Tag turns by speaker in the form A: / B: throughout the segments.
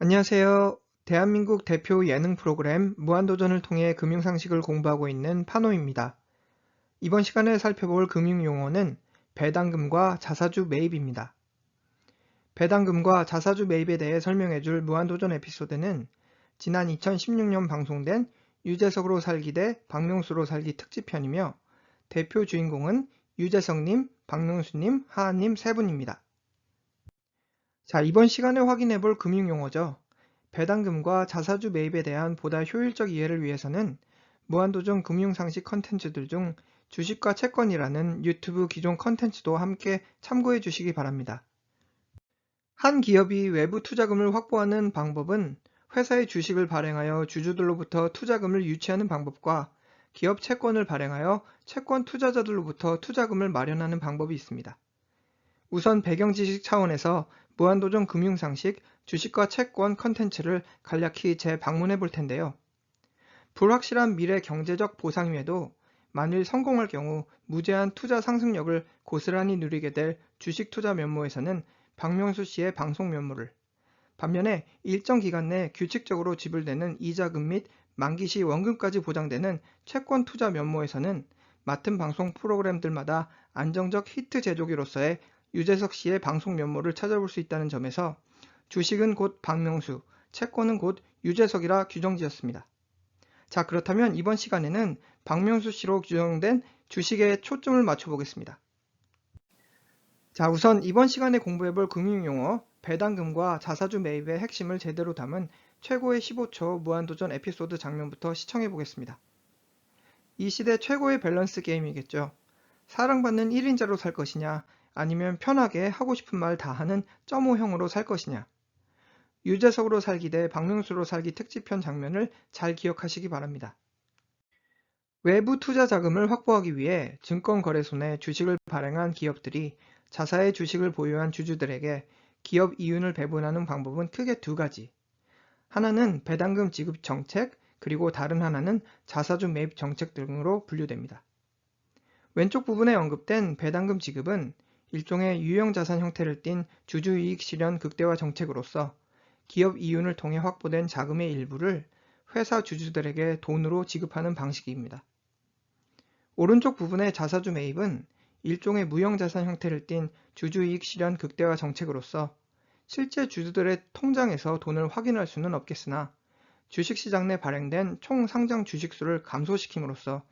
A: 안녕하세요. 대한민국 대표 예능 프로그램 무한도전을 통해 금융상식을 공부하고 있는 파노입니다. 이번 시간에 살펴볼 금융용어는 배당금과 자사주 매입입니다. 배당금과 자사주 매입에 대해 설명해줄 무한도전 에피소드는 지난 2016년 방송된 유재석으로 살기 대 박명수로 살기 특집편이며 대표 주인공은 유재석님, 박명수님, 하하님 세 분입니다. 자, 이번 시간에 확인해볼 금융용어죠. 배당금과 자사주 매입에 대한 보다 효율적 이해를 위해서는 무한도전 금융상식 컨텐츠들 중 주식과 채권이라는 유튜브 기존 컨텐츠도 함께 참고해 주시기 바랍니다. 한 기업이 외부 투자금을 확보하는 방법은 회사의 주식을 발행하여 주주들로부터 투자금을 유치하는 방법과 기업 채권을 발행하여 채권 투자자들로부터 투자금을 마련하는 방법이 있습니다. 우선 배경 지식 차원에서 무한도전 금융상식 주식과 채권 컨텐츠를 간략히 재방문해 볼 텐데요. 불확실한 미래 경제적 보상 외에도 만일 성공할 경우 무제한 투자 상승력을 고스란히 누리게 될 주식 투자 면모에서는 박명수 씨의 방송 면모를, 반면에 일정 기간 내 규칙적으로 지불되는 이자금 및 만기 시 원금까지 보장되는 채권 투자 면모에서는 맡은 방송 프로그램들마다 안정적 히트 제조기로서의 유재석 씨의 방송 면모를 찾아볼 수 있다는 점에서 주식은 곧 박명수, 채권은 곧 유재석이라 규정지었습니다. 자, 그렇다면 이번 시간에는 박명수 씨로 규정된 주식에 초점을 맞춰보겠습니다. 자, 우선 이번 시간에 공부해볼 금융용어 배당금과 자사주 매입의 핵심을 제대로 담은 최고의 15초 무한도전 에피소드 장면부터 시청해보겠습니다. 이 시대 최고의 밸런스 게임이겠죠. 사랑받는 1인자로 살 것이냐, 아니면 편하게 하고 싶은 말 다 하는 점오형으로 살 것이냐. 유재석으로 살기 대 박명수로 살기 특집편 장면을 잘 기억하시기 바랍니다. 외부 투자 자금을 확보하기 위해 증권거래소 내 주식을 발행한 기업들이 자사의 주식을 보유한 주주들에게 기업 이윤을 배분하는 방법은 크게 두 가지. 하나는 배당금 지급 정책, 그리고 다른 하나는 자사주 매입 정책 등으로 분류됩니다. 왼쪽 부분에 언급된 배당금 지급은 일종의 유형자산 형태를 띤 주주이익 실현 극대화 정책으로서 기업 이윤을 통해 확보된 자금의 일부를 회사 주주들에게 돈으로 지급하는 방식입니다. 오른쪽 부분의 자사주 매입은 일종의 무형자산 형태를 띤 주주이익 실현 극대화 정책으로서 실제 주주들의 통장에서 돈을 확인할 수는 없겠으나 주식시장 내 발행된 총 상장 주식수를 감소시킴으로써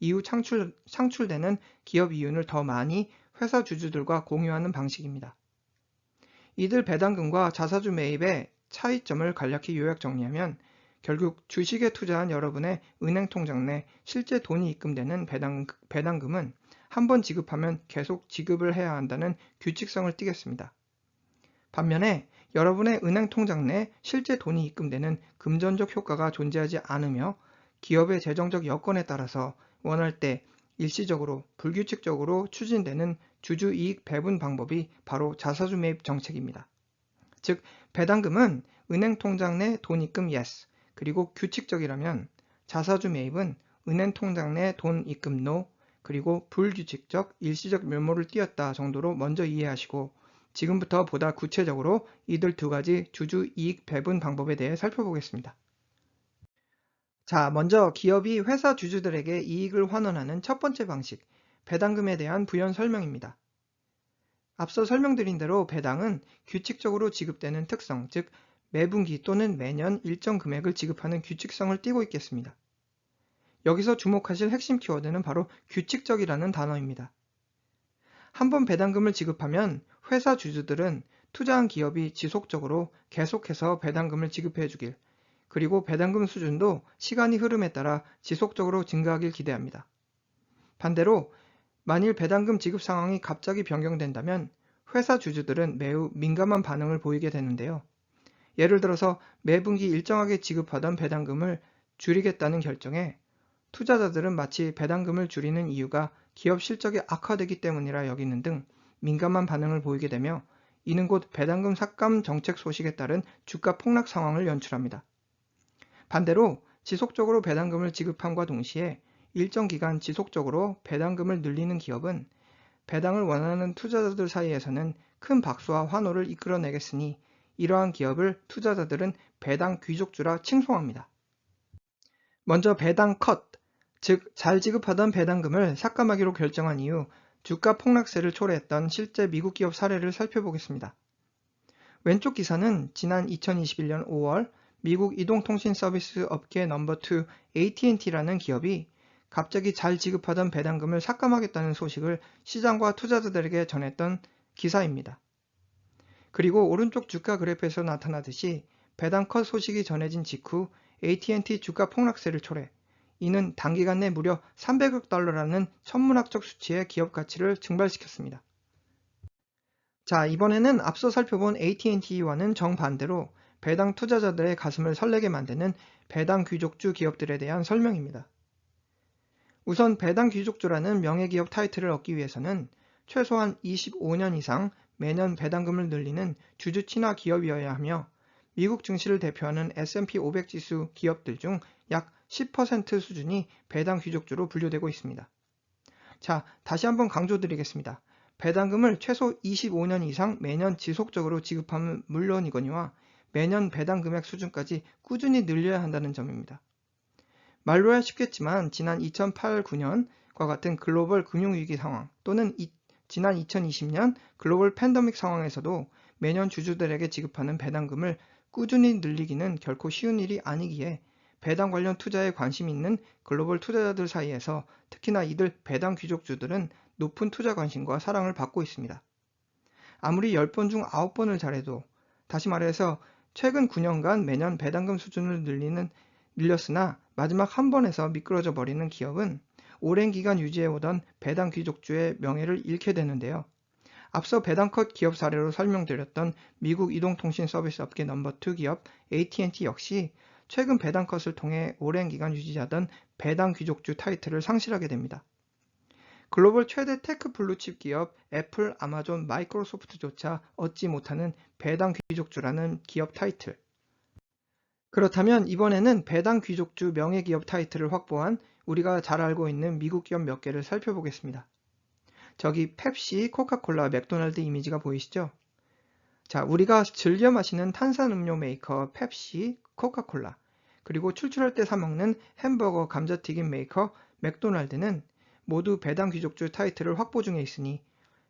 A: 이후 창출되는 기업 이윤을 더 많이 회사 주주들과 공유하는 방식입니다. 이들 배당금과 자사주 매입의 차이점을 간략히 요약 정리하면 결국 주식에 투자한 여러분의 은행 통장 내 실제 돈이 입금되는 배당금은 한번 지급하면 계속 지급을 해야 한다는 규칙성을 띠겠습니다. 반면에 여러분의 은행 통장 내 실제 돈이 입금되는 금전적 효과가 존재하지 않으며 기업의 재정적 여건에 따라서 원할 때 일시적으로 불규칙적으로 추진되는 주주이익 배분 방법이 바로 자사주 매입 정책입니다. 즉, 배당금은 은행 통장 내 돈 입금 yes, 그리고 규칙적이라면 자사주 매입은 은행 통장 내 돈 입금 no, 그리고 불규칙적 일시적 면모를 띄었다 정도로 먼저 이해하시고 지금부터 보다 구체적으로 이들 두 가지 주주이익 배분 방법에 대해 살펴보겠습니다. 자, 먼저 기업이 회사 주주들에게 이익을 환원하는 첫 번째 방식, 배당금에 대한 부연 설명입니다. 앞서 설명드린 대로 배당은 규칙적으로 지급되는 특성, 즉 매분기 또는 매년 일정 금액을 지급하는 규칙성을 띠고 있겠습니다. 여기서 주목하실 핵심 키워드는 바로 규칙적이라는 단어입니다. 한번 배당금을 지급하면 회사 주주들은 투자한 기업이 지속적으로 계속해서 배당금을 지급해 주길, 그리고 배당금 수준도 시간이 흐름에 따라 지속적으로 증가하길 기대합니다. 반대로 만일 배당금 지급 상황이 갑자기 변경된다면 회사 주주들은 매우 민감한 반응을 보이게 되는데요. 예를 들어서 매분기 일정하게 지급하던 배당금을 줄이겠다는 결정에 투자자들은 마치 배당금을 줄이는 이유가 기업 실적이 악화되기 때문이라 여기는 등 민감한 반응을 보이게 되며 이는 곧 배당금 삭감 정책 소식에 따른 주가 폭락 상황을 연출합니다. 반대로 지속적으로 배당금을 지급함과 동시에 일정 기간 지속적으로 배당금을 늘리는 기업은 배당을 원하는 투자자들 사이에서는 큰 박수와 환호를 이끌어내겠으니 이러한 기업을 투자자들은 배당 귀족주라 칭송합니다. 먼저 배당 컷, 즉 잘 지급하던 배당금을 삭감하기로 결정한 이후 주가 폭락세를 초래했던 실제 미국 기업 사례를 살펴보겠습니다. 왼쪽 기사는 지난 2021년 5월 미국 이동통신 서비스 업계 넘버2 AT&T라는 기업이 갑자기 잘 지급하던 배당금을 삭감하겠다는 소식을 시장과 투자자들에게 전했던 기사입니다. 그리고 오른쪽 주가 그래프에서 나타나듯이 배당 컷 소식이 전해진 직후 AT&T 주가 폭락세를 초래, 이는 단기간 내 무려 300억 달러라는 천문학적 수치의 기업 가치를 증발시켰습니다. 자, 이번에는 앞서 살펴본 AT&T와는 정반대로 배당 투자자들의 가슴을 설레게 만드는 배당 귀족주 기업들에 대한 설명입니다. 우선 배당 귀족주라는 명예기업 타이틀을 얻기 위해서는 최소한 25년 이상 매년 배당금을 늘리는 주주 친화 기업이어야 하며 미국 증시를 대표하는 S&P 500 지수 기업들 중 약 10% 수준이 배당 귀족주로 분류되고 있습니다. 자, 다시 한번 강조드리겠습니다. 배당금을 최소 25년 이상 매년 지속적으로 지급하면 물론이거니와 매년 배당 금액 수준까지 꾸준히 늘려야 한다는 점입니다. 말로야 쉽겠지만 지난 2008-9년과 같은 글로벌 금융위기 상황 또는 지난 2020년 글로벌 팬데믹 상황에서도 매년 주주들에게 지급하는 배당금을 꾸준히 늘리기는 결코 쉬운 일이 아니기에 배당 관련 투자에 관심 있는 글로벌 투자자들 사이에서 특히나 이들 배당 귀족주들은 높은 투자 관심과 사랑을 받고 있습니다. 아무리 10번 중 9번을 잘해도, 다시 말해서 최근 9년간 매년 배당금 수준을 늘렸으나 마지막 한 번에서 미끄러져 버리는 기업은 오랜 기간 유지해오던 배당 귀족주의 명예를 잃게 되는데요. 앞서 배당컷 기업 사례로 설명드렸던 미국 이동통신 서비스 업계 넘버2 기업 AT&T 역시 최근 배당컷을 통해 오랜 기간 유지하던 배당 귀족주 타이틀을 상실하게 됩니다. 글로벌 최대 테크 블루칩 기업 애플, 아마존, 마이크로소프트조차 얻지 못하는 배당 귀족주라는 기업 타이틀. 그렇다면 이번에는 배당 귀족주 명예기업 타이틀을 확보한 우리가 잘 알고 있는 미국 기업 몇 개를 살펴보겠습니다. 저기 펩시, 코카콜라, 맥도날드 이미지가 보이시죠? 자, 우리가 즐겨 마시는 탄산음료 메이커 펩시, 코카콜라, 그리고 출출할 때 사 먹는 햄버거, 감자튀김 메이커 맥도날드는 모두 배당 귀족주 타이틀을 확보 중에 있으니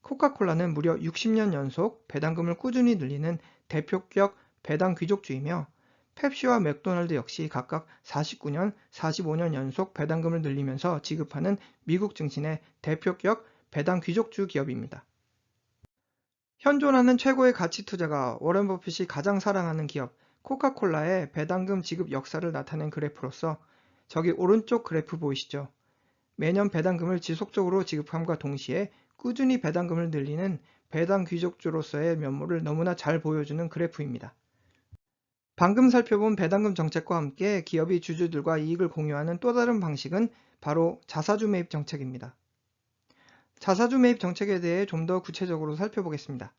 A: 코카콜라는 무려 60년 연속 배당금을 꾸준히 늘리는 대표격 배당 귀족주이며 펩시와 맥도날드 역시 각각 49년, 45년 연속 배당금을 늘리면서 지급하는 미국 증신의 대표격 배당 귀족주 기업입니다. 현존하는 최고의 가치 투자가 워런 버핏이 가장 사랑하는 기업 코카콜라의 배당금 지급 역사를 나타낸 그래프로서 저기 오른쪽 그래프 보이시죠? 매년 배당금을 지속적으로 지급함과 동시에 꾸준히 배당금을 늘리는 배당 귀족주로서의 면모를 너무나 잘 보여주는 그래프입니다. 방금 살펴본 배당금 정책과 함께 기업이 주주들과 이익을 공유하는 또 다른 방식은 바로 자사주 매입 정책입니다. 자사주 매입 정책에 대해 좀 더 구체적으로 살펴보겠습니다.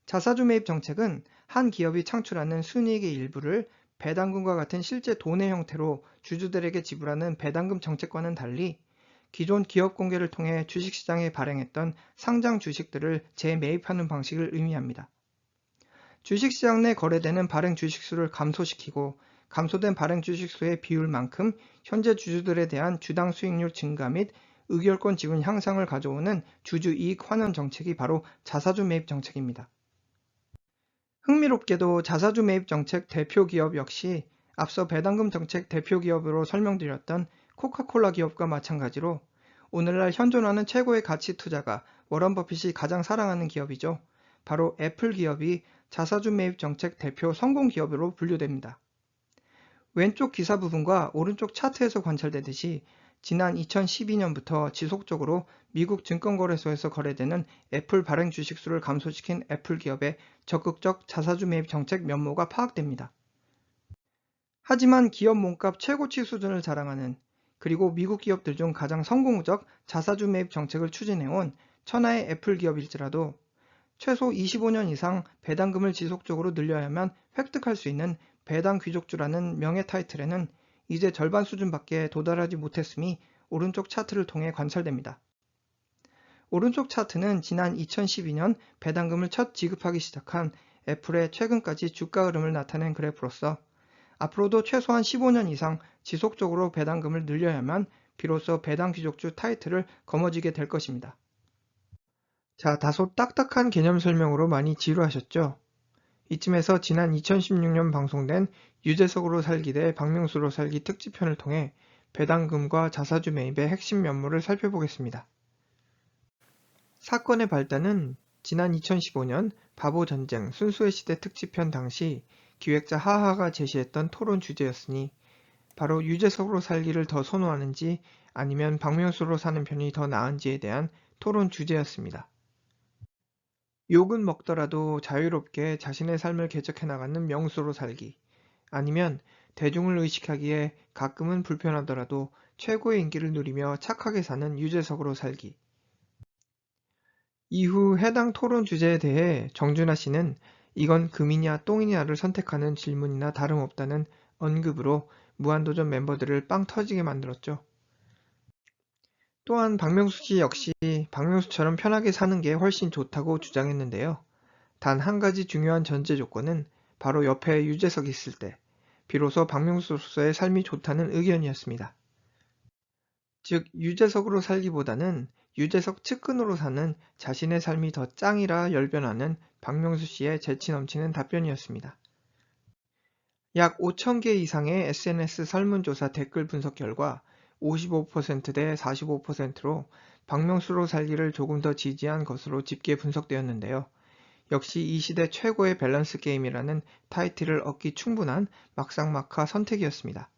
A: 자사주 매입 정책은 한 기업이 창출하는 순이익의 일부를 배당금과 같은 실제 돈의 형태로 주주들에게 지불하는 배당금 정책과는 달리 기존 기업 공개를 통해 주식시장에 발행했던 상장 주식들을 재매입하는 방식을 의미합니다. 주식시장 내 거래되는 발행 주식수를 감소시키고 감소된 발행 주식수의 비율만큼 현재 주주들에 대한 주당 수익률 증가 및 의결권 지분 향상을 가져오는 주주이익 환원 정책이 바로 자사주 매입 정책입니다. 흥미롭게도 자사주 매입 정책 대표 기업 역시 앞서 배당금 정책 대표 기업으로 설명드렸던 코카콜라 기업과 마찬가지로 오늘날 현존하는 최고의 가치 투자가 워런 버핏이 가장 사랑하는 기업이죠. 바로 애플 기업이 자사주 매입 정책 대표 성공 기업으로 분류됩니다. 왼쪽 기사 부분과 오른쪽 차트에서 관찰되듯이 지난 2012년부터 지속적으로 미국 증권거래소에서 거래되는 애플 발행 주식수를 감소시킨 애플 기업의 적극적 자사주 매입 정책 면모가 파악됩니다. 하지만 기업 몸값 최고치 수준을 자랑하는 그리고 미국 기업들 중 가장 성공적 자사주 매입 정책을 추진해온 천하의 애플 기업일지라도 최소 25년 이상 배당금을 지속적으로 늘려야만 획득할 수 있는 배당 귀족주라는 명예 타이틀에는 이제 절반 수준밖에 도달하지 못했음이 오른쪽 차트를 통해 관찰됩니다. 오른쪽 차트는 지난 2012년 배당금을 첫 지급하기 시작한 애플의 최근까지 주가 흐름을 나타낸 그래프로서 앞으로도 최소한 15년 이상 지속적으로 배당금을 늘려야만 비로소 배당 귀족주 타이틀을 거머쥐게 될 것입니다. 자, 다소 딱딱한 개념 설명으로 많이 지루하셨죠? 이쯤에서 지난 2016년 방송된 유재석으로 살기 대 박명수로 살기 특집편을 통해 배당금과 자사주 매입의 핵심 면모를 살펴보겠습니다. 사건의 발단은 지난 2015년 바보전쟁 순수의 시대 특집편 당시 기획자 하하가 제시했던 토론 주제였으니 바로 유재석으로 살기를 더 선호하는지 아니면 박명수로 사는 편이 더 나은지에 대한 토론 주제였습니다. 욕은 먹더라도 자유롭게 자신의 삶을 개척해 나가는 명수로 살기, 아니면 대중을 의식하기에 가끔은 불편하더라도 최고의 인기를 누리며 착하게 사는 유재석으로 살기. 이후 해당 토론 주제에 대해 정준하 씨는 이건 금이냐 똥이냐를 선택하는 질문이나 다름없다는 언급으로 무한도전 멤버들을 빵 터지게 만들었죠. 또한 박명수 씨 역시 박명수처럼 편하게 사는 게 훨씬 좋다고 주장했는데요. 단 한 가지 중요한 전제 조건은 바로 옆에 유재석이 있을 때 비로소 박명수로서의 삶이 좋다는 의견이었습니다. 즉 유재석으로 살기보다는 유재석 측근으로 사는 자신의 삶이 더 짱이라 열변하는 박명수 씨의 재치 넘치는 답변이었습니다. 약 5,000개 이상의 SNS 설문조사 댓글 분석 결과 55%대 45%로 박명수로 살기를 조금 더 지지한 것으로 집계 분석되었는데요. 역시 이 시대 최고의 밸런스 게임이라는 타이틀을 얻기 충분한 막상막하 선택이었습니다.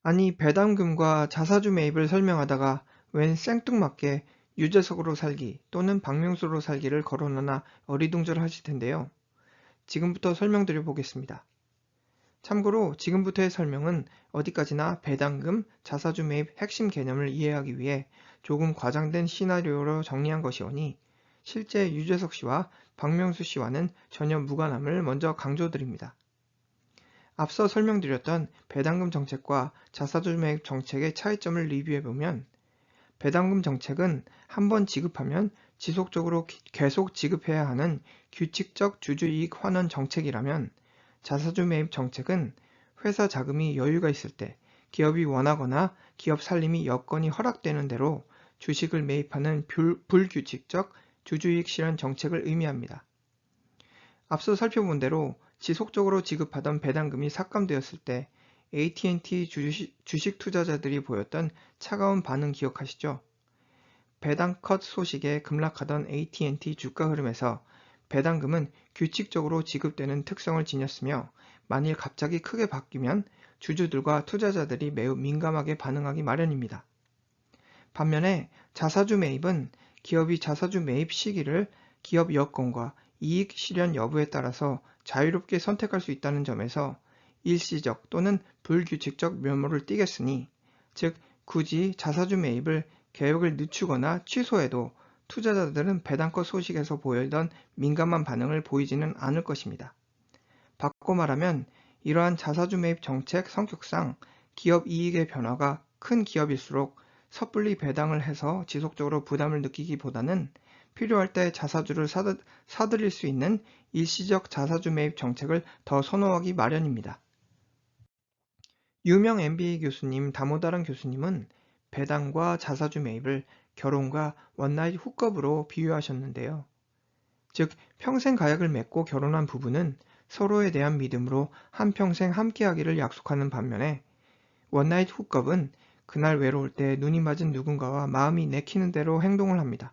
A: 아니 배당금과 자사주 매입을 설명하다가 웬 생뚱맞게 유재석으로 살기 또는 박명수로 살기를 거론하나 어리둥절하실 텐데요. 지금부터 설명드려 보겠습니다. 참고로 지금부터의 설명은 어디까지나 배당금, 자사주 매입 핵심 개념을 이해하기 위해 조금 과장된 시나리오로 정리한 것이오니 실제 유재석 씨와 박명수 씨와는 전혀 무관함을 먼저 강조드립니다. 앞서 설명드렸던 배당금 정책과 자사주 매입 정책의 차이점을 리뷰해보면 배당금 정책은 한번 지급하면 지속적으로 계속 지급해야 하는 규칙적 주주이익 환원 정책이라면 자사주 매입 정책은 회사 자금이 여유가 있을 때 기업이 원하거나 기업 살림이 여건이 허락되는 대로 주식을 매입하는 불규칙적 주주이익 실현 정책을 의미합니다. 앞서 살펴본 대로 지속적으로 지급하던 배당금이 삭감되었을 때 AT&T 주식 투자자들이 보였던 차가운 반응 기억하시죠? 배당 컷 소식에 급락하던 AT&T 주가 흐름에서 배당금은 규칙적으로 지급되는 특성을 지녔으며 만일 갑자기 크게 바뀌면 주주들과 투자자들이 매우 민감하게 반응하기 마련입니다. 반면에 자사주 매입은 기업이 자사주 매입 시기를 기업 여건과 이익 실현 여부에 따라서 자유롭게 선택할 수 있다는 점에서 일시적 또는 불규칙적 면모를 띠겠으니, 즉 굳이 자사주 매입을 계획을 늦추거나 취소해도 투자자들은 배당컷 소식에서 보이던 민감한 반응을 보이지는 않을 것입니다. 바꿔 말하면 이러한 자사주 매입 정책 성격상 기업 이익의 변화가 큰 기업일수록 섣불리 배당을 해서 지속적으로 부담을 느끼기보다는 필요할 때 자사주를 사들일 수 있는 일시적 자사주 매입 정책을 더 선호하기 마련입니다. 유명 MBA 교수님 다모다란 교수님은 배당과 자사주 매입을 결혼과 원나잇 훅업으로 비유하셨는데요. 즉 평생 가약을 맺고 결혼한 부부는 서로에 대한 믿음으로 한평생 함께하기를 약속하는 반면에 원나잇 훅업은 그날 외로울 때 눈이 맞은 누군가와 마음이 내키는 대로 행동을 합니다.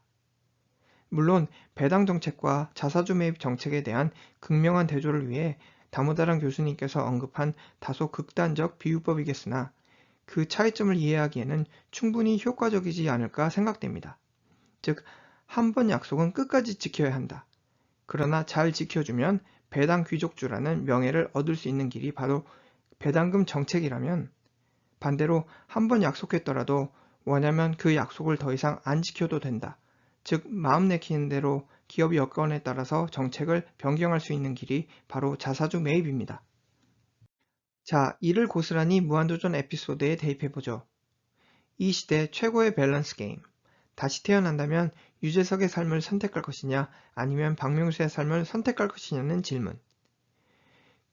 A: 물론 배당 정책과 자사주 매입 정책에 대한 극명한 대조를 위해 다모다란 교수님께서 언급한 다소 극단적 비유법이겠으나 그 차이점을 이해하기에는 충분히 효과적이지 않을까 생각됩니다. 즉, 한 번 약속은 끝까지 지켜야 한다. 그러나 잘 지켜주면 배당 귀족주라는 명예를 얻을 수 있는 길이 바로 배당금 정책이라면, 반대로 한 번 약속했더라도 원하면 그 약속을 더 이상 안 지켜도 된다. 즉 마음 내키는 대로 기업 여건에 따라서 정책을 변경할 수 있는 길이 바로 자사주 매입입니다. 자, 이를 고스란히 무한도전 에피소드에 대입해보죠. 이 시대 최고의 밸런스 게임, 다시 태어난다면 유재석의 삶을 선택할 것이냐 아니면 박명수의 삶을 선택할 것이냐는 질문.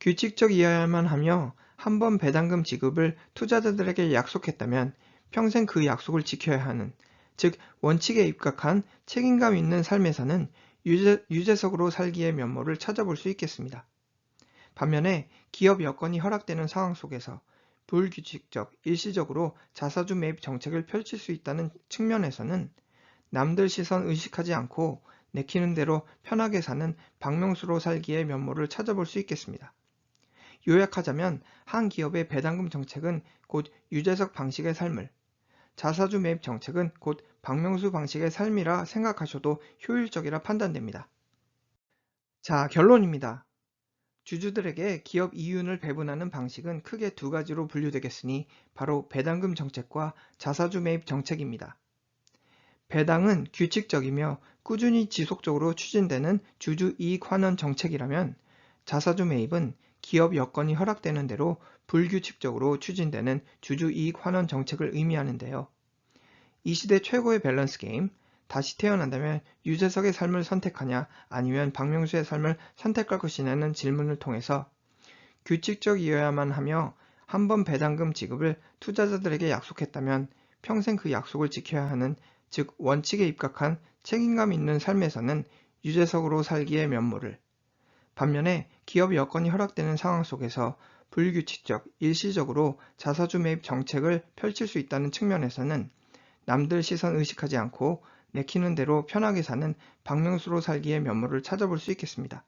A: 규칙적이어야만 하며 한 번 배당금 지급을 투자자들에게 약속했다면 평생 그 약속을 지켜야 하는, 즉 원칙에 입각한 책임감 있는 삶에서는 유재석으로 살기의 면모를 찾아볼 수 있겠습니다. 반면에 기업 여건이 허락되는 상황 속에서 불규칙적, 일시적으로 자사주 매입 정책을 펼칠 수 있다는 측면에서는 남들 시선 의식하지 않고 내키는 대로 편하게 사는 박명수로 살기의 면모를 찾아볼 수 있겠습니다. 요약하자면 한 기업의 배당금 정책은 곧 유재석 방식의 삶을, 자사주 매입 정책은 곧 박명수 방식의 삶이라 생각하셔도 효율적이라 판단됩니다. 자, 결론입니다. 주주들에게 기업 이윤을 배분하는 방식은 크게 두 가지로 분류되겠으니 바로 배당금 정책과 자사주 매입 정책입니다. 배당은 규칙적이며 꾸준히 지속적으로 추진되는 주주 이익 환원 정책이라면 자사주 매입은 기업 여건이 허락되는 대로 불규칙적으로 추진되는 주주 이익 환원 정책을 의미하는데요. 이 시대 최고의 밸런스 게임, 다시 태어난다면 유재석의 삶을 선택하냐 아니면 박명수의 삶을 선택할 것이냐는 질문을 통해서 규칙적이어야만 하며 한 번 배당금 지급을 투자자들에게 약속했다면 평생 그 약속을 지켜야 하는, 즉 원칙에 입각한 책임감 있는 삶에서는 유재석으로 살기의 면모를, 반면에 기업 여건이 허락되는 상황 속에서 불규칙적, 일시적으로 자사주 매입 정책을 펼칠 수 있다는 측면에서는 남들 시선 의식하지 않고 내키는 대로 편하게 사는 박명수로 살기의 면모를 찾아볼 수 있겠습니다.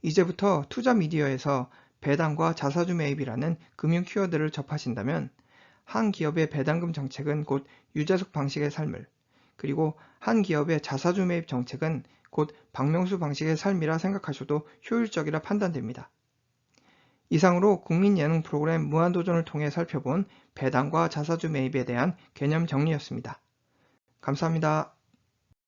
A: 이제부터 투자 미디어에서 배당과 자사주 매입이라는 금융 키워드를 접하신다면 한 기업의 배당금 정책은 곧 유재석 방식의 삶을, 그리고 한 기업의 자사주 매입 정책은 곧 박명수 방식의 삶이라 생각하셔도 효율적이라 판단됩니다. 이상으로 국민 예능 프로그램 무한도전을 통해 살펴본 배당과 자사주 매입에 대한 개념 정리였습니다. 감사합니다.